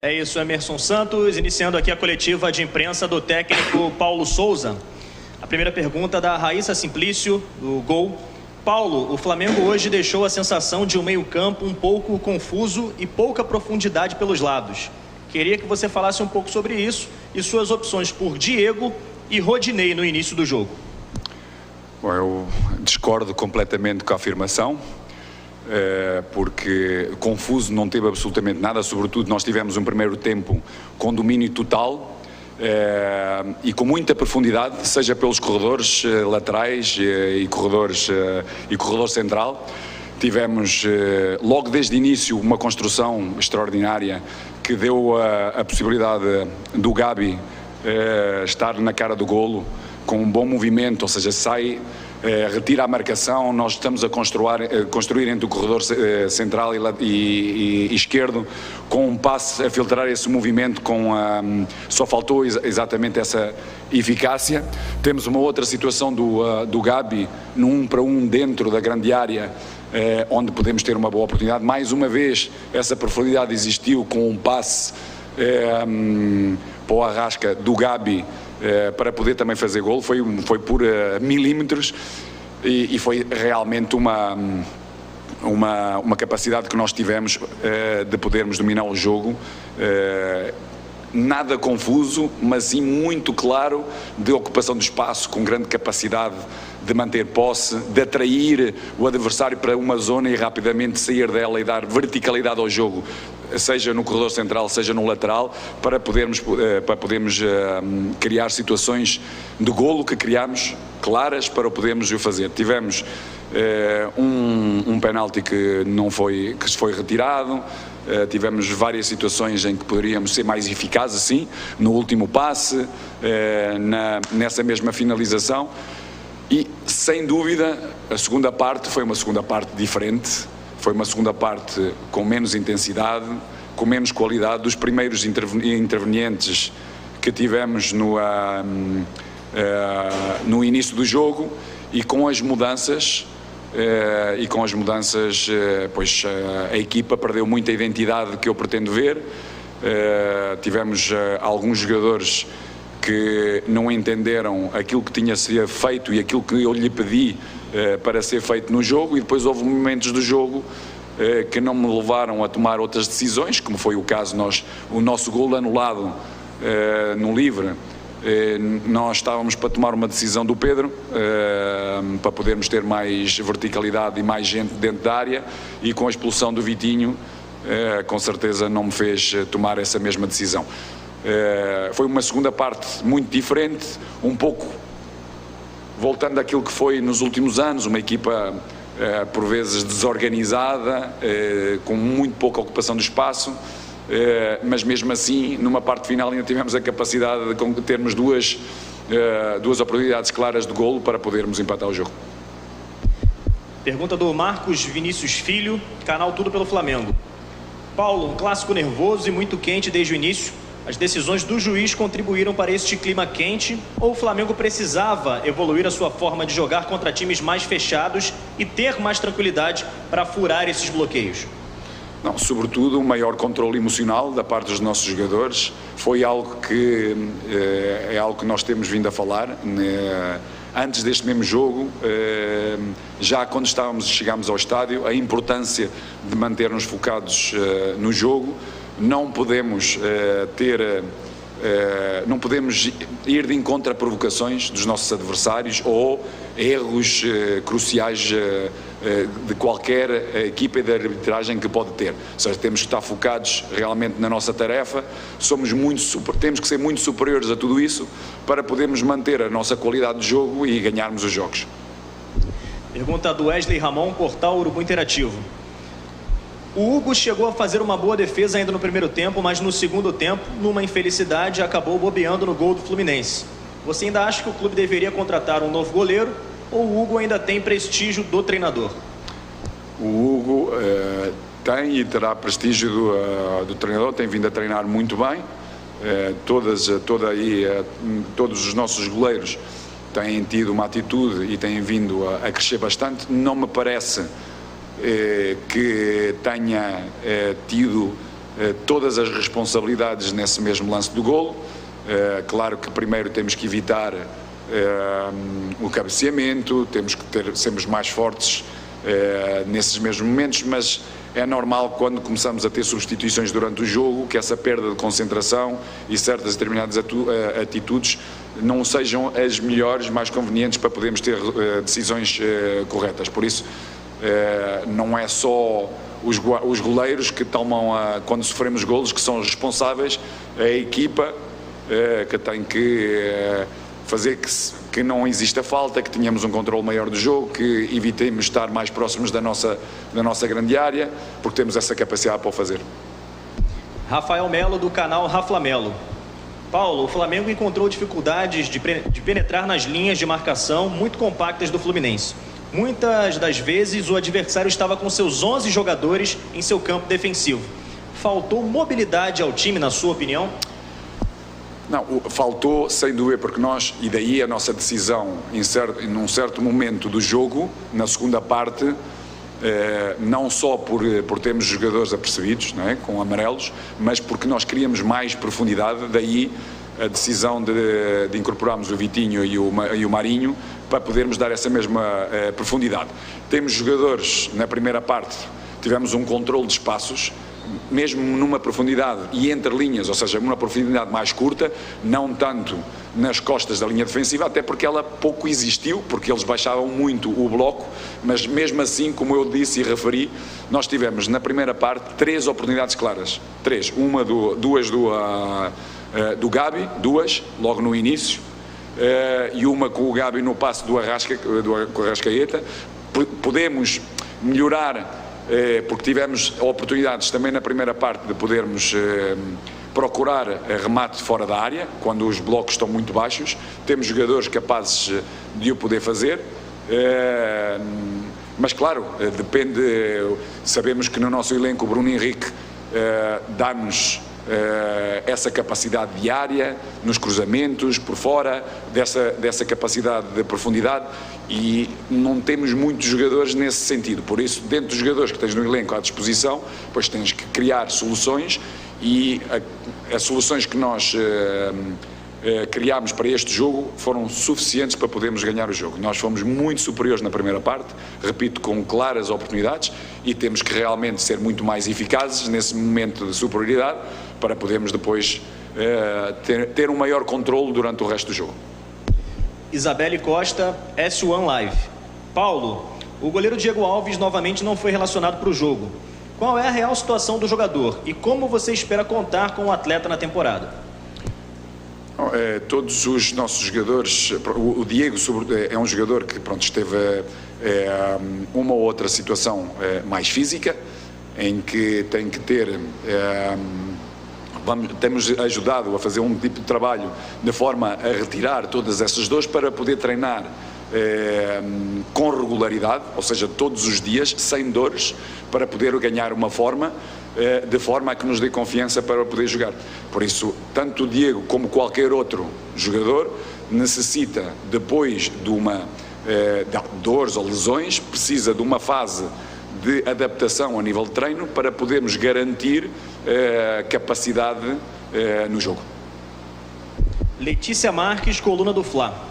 É isso, Emerson Santos, iniciando aqui a coletiva de imprensa do técnico Paulo Souza. A primeira pergunta da Raíssa Simplício, do Gol. Paulo, o Flamengo hoje deixou a sensação de um meio-campo um pouco confuso e pouca profundidade pelos lados. Queria que você falasse um pouco sobre isso e suas opções por Diego e Rodinei no início do jogo. Bom, eu discordo completamente com a afirmação. Porque confuso não teve absolutamente nada, sobretudo nós tivemos um primeiro tempo com domínio total e com muita profundidade, seja pelos corredores laterais e corredor central. Tivemos logo desde o início uma construção extraordinária que deu a possibilidade do Gabi estar na cara do golo com um bom movimento, ou seja, sai, retira a marcação, nós estamos a construir entre o corredor central e esquerdo, com um passe a filtrar esse movimento, só faltou exatamente essa eficácia. Temos uma outra situação do Gabi, no 1 para 1 dentro da grande área, onde podemos ter uma boa oportunidade. Mais uma vez, essa profundidade existiu com um passe para o Arrasca do Gabi, para poder também fazer golo, foi por milímetros e foi realmente uma capacidade que nós tivemos de podermos dominar o jogo, nada confuso, mas sim muito claro, de ocupação do espaço, com grande capacidade de manter posse, de atrair o adversário para uma zona e rapidamente sair dela e dar verticalidade ao jogo, seja no corredor central, seja no lateral, para podermos criar situações de golo que criámos claras para o podermos o fazer. Tivemos um penalti que se foi retirado, tivemos várias situações em que poderíamos ser mais eficazes, sim, no último passe, nessa mesma finalização. E, sem dúvida, a segunda parte foi uma segunda parte diferente, foi uma segunda parte com menos intensidade, com menos qualidade. Dos primeiros intervenientes que tivemos no início do jogo, e com as mudanças, pois a equipa perdeu muita identidade que eu pretendo ver. Tivemos alguns jogadores que não entenderam aquilo que tinha sido feito e aquilo que eu lhe pedi para ser feito no jogo, e depois houve momentos do jogo que não me levaram a tomar outras decisões, como foi o caso, o nosso golo anulado no livre. Nós estávamos para tomar uma decisão do Pedro, para podermos ter mais verticalidade e mais gente dentro da área, e com a expulsão do Vitinho, com certeza não me fez tomar essa mesma decisão. Foi uma segunda parte muito diferente, um pouco voltando àquilo que foi nos últimos anos, uma equipa por vezes desorganizada, com muito pouca ocupação do espaço, mas mesmo assim, numa parte final ainda tivemos a capacidade de termos duas oportunidades claras de golo para podermos empatar o jogo. Pergunta do Marcos Vinícius Filho, canal Tudo pelo Flamengo. Paulo, um clássico nervoso e muito quente desde o início. As decisões do juiz contribuíram para este clima quente, ou o Flamengo precisava evoluir a sua forma de jogar contra times mais fechados e ter mais tranquilidade para furar esses bloqueios? Não, sobretudo um maior controle emocional da parte dos nossos jogadores. Foi algo que nós temos vindo a falar antes deste mesmo jogo, já quando chegámos ao estádio, a importância de manter-nos focados no jogo. Não podemos não podemos ir de encontro a provocações dos nossos adversários ou erros cruciais de qualquer equipa de arbitragem que pode ter. Ou seja, temos que estar focados realmente na nossa tarefa, temos que ser muito superiores a tudo isso para podermos manter a nossa qualidade de jogo e ganharmos os jogos. Pergunta do Wesley Ramon, portal Urubu Interativo. O Hugo chegou a fazer uma boa defesa ainda no primeiro tempo, mas no segundo tempo, numa infelicidade, acabou bobeando no gol do Fluminense. Você ainda acha que o clube deveria contratar um novo goleiro, ou o Hugo ainda tem prestígio do treinador? O Hugo tem e terá prestígio do treinador, tem vindo a treinar muito bem. Todos os nossos goleiros têm tido uma atitude e têm vindo a crescer bastante. Não me parece que tenha tido todas as responsabilidades nesse mesmo lance do golo. Claro que primeiro temos que evitar o cabeceamento, temos que sermos mais fortes nesses mesmos momentos, mas é normal quando começamos a ter substituições durante o jogo que essa perda de concentração e certas determinadas atitudes não sejam as melhores, mais convenientes para podermos ter decisões corretas. Por isso, não é só os goleiros que tomam, quando sofremos golos, que são os responsáveis, a equipa que tem que fazer que não exista falta, que tenhamos um controle maior do jogo, que evitemos estar mais próximos da nossa grande área, porque temos essa capacidade para o fazer. Rafael Melo, do canal Raflamelo. Paulo, o Flamengo encontrou dificuldades de penetrar nas linhas de marcação muito compactas do Fluminense. Muitas das vezes o adversário estava com seus 11 jogadores em seu campo defensivo. Faltou mobilidade ao time, na sua opinião? Não, faltou sem dúvida, porque nós, e daí a nossa decisão num certo momento do jogo, na segunda parte, não só por termos jogadores apercebidos, não é, com amarelos, mas porque nós queríamos mais profundidade, daí a decisão de incorporarmos o Vitinho e o Marinho para podermos dar essa mesma profundidade. Temos jogadores, na primeira parte, tivemos um controle de espaços, mesmo numa profundidade e entre linhas, ou seja, numa profundidade mais curta, não tanto nas costas da linha defensiva, até porque ela pouco existiu, porque eles baixavam muito o bloco, mas mesmo assim, como eu disse e referi, nós tivemos na primeira parte 3 oportunidades claras, 3, duas do Gabi, 2 logo no início, e uma com o Gabi no passe do Arrascaeta. Podemos melhorar, porque tivemos oportunidades também na primeira parte de podermos procurar remate fora da área, quando os blocos estão muito baixos. Temos jogadores capazes de o poder fazer, mas claro, depende. Sabemos que no nosso elenco o Bruno Henrique dá-nos essa capacidade diária, nos cruzamentos, por fora, dessa capacidade de profundidade, e não temos muitos jogadores nesse sentido. Por isso, dentro dos jogadores que tens no elenco à disposição, pois tens que criar soluções, e as soluções que nós criámos para este jogo foram suficientes para podermos ganhar o jogo. Nós fomos muito superiores na primeira parte, repito, com claras oportunidades, e temos que realmente ser muito mais eficazes nesse momento de superioridade para podermos depois ter um maior controle durante o resto do jogo. Isabelle Costa, S1 Live. Paulo, o goleiro Diego Alves novamente não foi relacionado para o jogo. Qual é a real situação do jogador e como você espera contar com o atleta na temporada? Todos os nossos jogadores, o Diego é um jogador que esteve uma ou outra situação mais física, em que tem que ter, temos ajudado a fazer um tipo de trabalho de forma a retirar todas essas dores para poder treinar com regularidade, ou seja, todos os dias, sem dores, para poder ganhar uma forma, de forma a que nos dê confiança para poder jogar. Por isso, tanto o Diego como qualquer outro jogador necessita, depois de dores ou lesões, precisa de uma fase de adaptação a nível de treino para podermos garantir capacidade no jogo. Letícia Marques, coluna do Fla.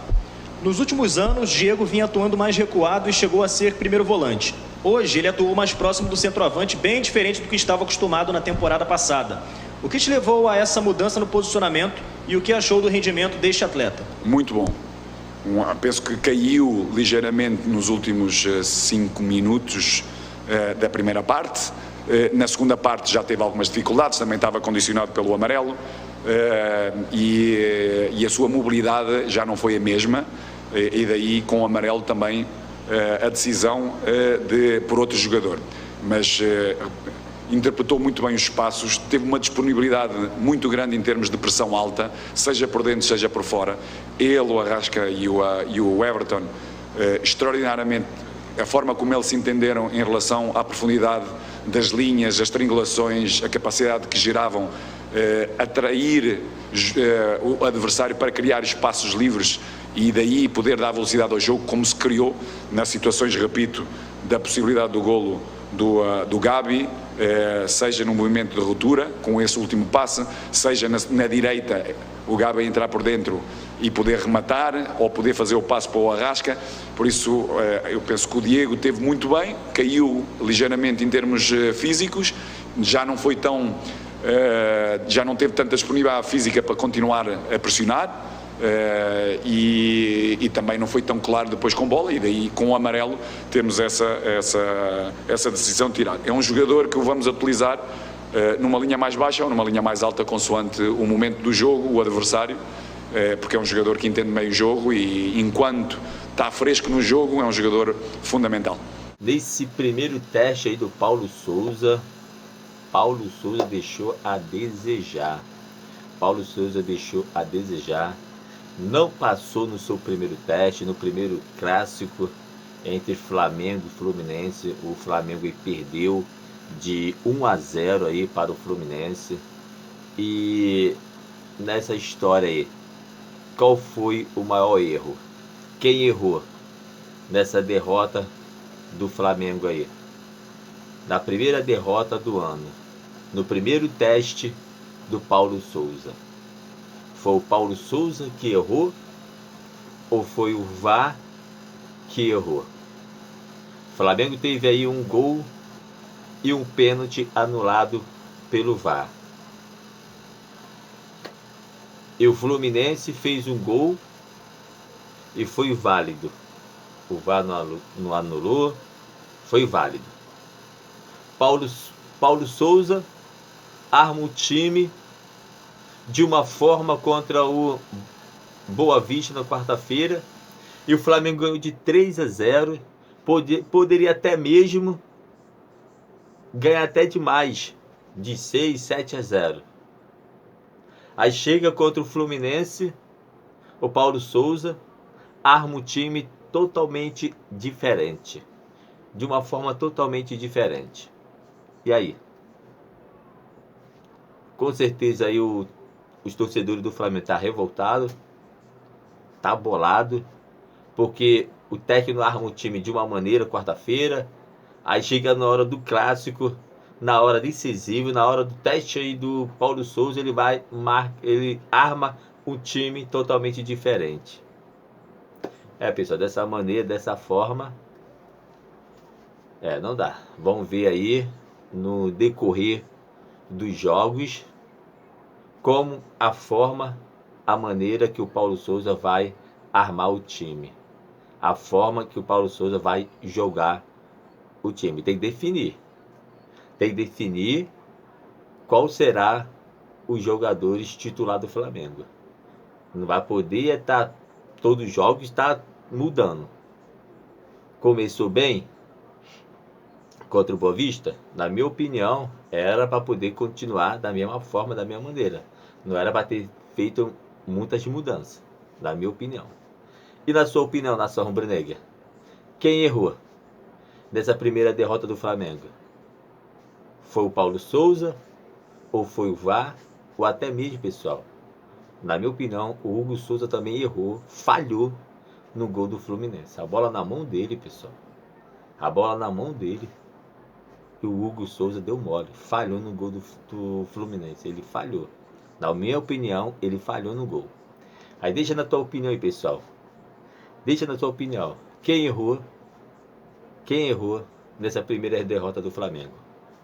Nos últimos anos, Diego vinha atuando mais recuado e chegou a ser primeiro volante. Hoje, ele atuou mais próximo do centroavante, bem diferente do que estava acostumado na temporada passada. O que te levou a essa mudança no posicionamento e o que achou do rendimento deste atleta? Muito bom. Penso que caiu ligeiramente nos últimos 5 minutos da primeira parte. Na segunda parte já teve algumas dificuldades, também estava condicionado pelo amarelo, e a sua mobilidade já não foi a mesma, e daí com o amarelo também a decisão por outro jogador. Mas interpretou muito bem os espaços, teve uma disponibilidade muito grande em termos de pressão alta, seja por dentro, seja por fora. Ele, o Arrasca e o Everton, extraordinariamente, a forma como eles se entenderam em relação à profundidade das linhas, as triangulações, a capacidade que geravam, atrair o adversário para criar espaços livres e daí poder dar velocidade ao jogo, como se criou nas situações, repito, da possibilidade do golo do Gabi, seja no movimento de ruptura, com esse último passe, seja na direita, o Gabi entrar por dentro e poder rematar, ou poder fazer o passe para o Arrasca. Por isso, eu penso que o Diego teve muito bem, caiu ligeiramente em termos físicos, já não foi tão... já não teve tanta disponibilidade física para continuar a pressionar, e também não foi tão claro depois com bola, e daí com o amarelo temos essa decisão de tirar. É um jogador que o vamos utilizar numa linha mais baixa ou numa linha mais alta, consoante o momento do jogo, o adversário, porque é um jogador que entende meio o jogo e enquanto está fresco no jogo é um jogador fundamental. Nesse primeiro teste aí do Paulo Souza deixou a desejar. Paulo Souza deixou a desejar. Não passou no seu primeiro teste, no primeiro clássico entre Flamengo e Fluminense. O Flamengo perdeu de 1-0 aí para o Fluminense. E nessa história aí, qual foi o maior erro? Quem errou nessa derrota do Flamengo aí? Na primeira derrota do ano, no primeiro teste do Paulo Souza. Foi o Paulo Souza que errou ou foi o VAR que errou? O Flamengo teve aí um gol e um pênalti anulado pelo VAR. E o Fluminense fez um gol e foi válido. O VAR não anulou, foi válido. Paulo Souza arma o time de uma forma contra o Boa Vista na quarta-feira, e o Flamengo ganhou de 3-0. Poderia até mesmo ganhar até de mais, de 6-7-0. Aí chega contra o Fluminense, o Paulo Souza arma o time totalmente diferente, de uma forma totalmente diferente. E aí? Com certeza aí os torcedores do Flamengo estão revoltados, tá bolado, porque o técnico arma o time de uma maneira quarta-feira, aí chega na hora do clássico, na hora decisiva, na hora do teste aí do Paulo Souza, ele arma um time totalmente diferente. Pessoal, dessa maneira, dessa forma, não dá. Vamos ver aí no decorrer dos jogos como a maneira que o Paulo Souza vai armar o time, a forma que o Paulo Souza vai jogar o time. Tem que definir qual será os jogadores titulares do Flamengo. Não vai poder estar todos os jogos está mudando. Começou bem contra o Boa Vista, na minha opinião, era para poder continuar da mesma forma, da mesma maneira. Não era para ter feito muitas mudanças, na minha opinião. E na sua opinião, nação rubro-negra, quem errou nessa primeira derrota do Flamengo? Foi o Paulo Souza, ou foi o VAR, ou até mesmo, pessoal, na minha opinião, o Hugo Souza também errou, falhou no gol do Fluminense. A bola na mão dele, pessoal. A bola na mão dele. E o Hugo Souza deu mole, falhou no gol do Fluminense. Ele falhou. Na minha opinião, ele falhou no gol. Aí deixa na tua opinião aí, pessoal. Deixa na tua opinião. Quem errou nessa primeira derrota do Flamengo?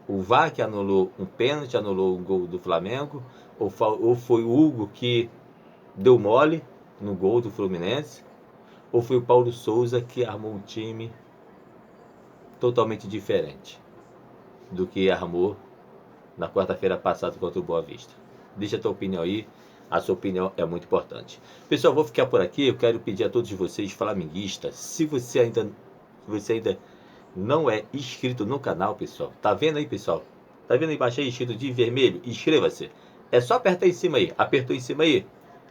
O VAR que anulou um pênalti, anulou o gol do Flamengo? Ou foi o Hugo que deu mole no gol do Fluminense? Ou foi o Paulo Souza que armou um time totalmente diferente do que armou na quarta-feira passada contra o Boa Vista? Deixa a tua opinião aí, a sua opinião é muito importante. Pessoal, vou ficar por aqui. Eu quero pedir a todos vocês flamenguistas, se você ainda não é inscrito no canal, pessoal, tá vendo aí, pessoal? Tá vendo aí embaixo aí, escrito de vermelho? Inscreva-se. É só apertar em cima aí. Apertou em cima aí?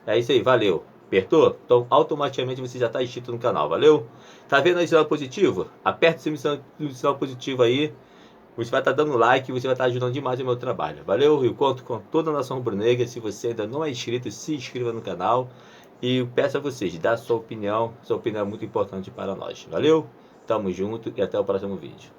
É isso aí, valeu. Apertou? Então automaticamente você já está inscrito no canal, valeu? Tá vendo aí o sinal positivo? Aperta o sinal positivo aí. Você vai estar dando like, você vai estar ajudando demais o meu trabalho. Valeu? Eu conto com toda a nação rubro-negra. Se você ainda não é inscrito, se inscreva no canal. E eu peço a vocês, dá sua opinião. Sua opinião é muito importante para nós. Valeu? Tamo junto e até o próximo vídeo.